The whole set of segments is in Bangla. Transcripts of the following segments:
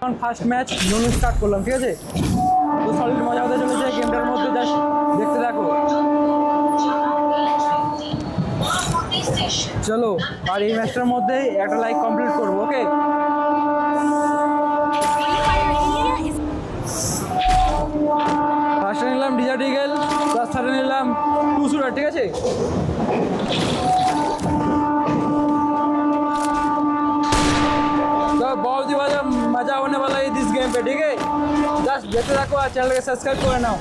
এখন ফার্স্ট ম্যাচ নুন স্টার্ট করলাম, ঠিক আছে? তো সলিড মজা হতে চলেছে গেমটার মধ্যে, জাস্ট দেখতে থাকো। চলো, আর এই ম্যাচটার মধ্যেই একটা লাইক কমপ্লিট করবো, ওকে? ফার্স্টে নিলাম ডিজার্ট ইগল, প্লাস থার্ডে নিলাম টু শুটার, ঠিক আছে? तो बहुत ही मजा होने वाला है इस गेम पे, ठीक है? जस्ट देखते रखो और चैनल को सब्सक्राइब করে নাও।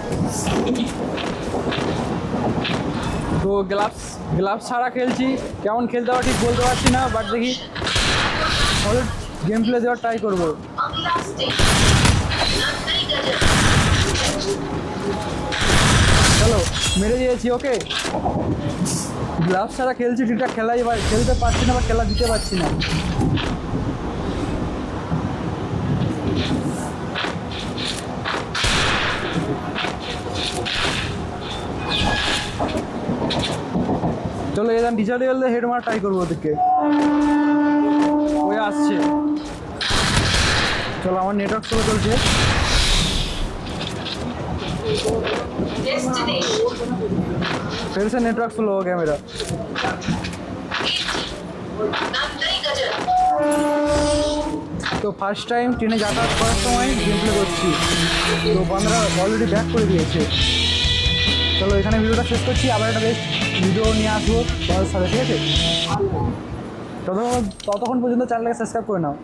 তো গ্লাভস ছাড়া খেলছি, কেমন খেলতে হবে ঠিক বলতে পারছি না, বাট দেখি সলিড গেম প্লে দেওয়ার ট্রাই করবো। চলো, মেরে দিয়েছি, ওকে? গ্লাভস ছাড়া খেলছি, ঠিকঠাক খেলতে পারছি না বা খেলা দিতে পারছি না। চলো এখান ডিজার্ট গেলে হেড মারা ট্রাই করবো ওদেরকে। ওই আসছে, চলো আমার নেটওয়ার্ক স্লো চলছে। फिर से नेटवर्क स्लो हो गया मेरा। তো ফার্স্ট টাইম ট্রেনে যাতায়াত করার সময় গেম প্লে করছি, তো বন্ধুরা অলরেডি ব্যাক করে দিয়েছে। চলো এখানে ভিডিওটা শেষ করছি, আবার একটা বেস্ট ভিডিও নিয়ে আসবো তোমাদের সাথে, ঠিক আছে? ততক্ষণ পর্যন্ত চ্যানেলটাকে সাবস্ক্রাইব করে নাও।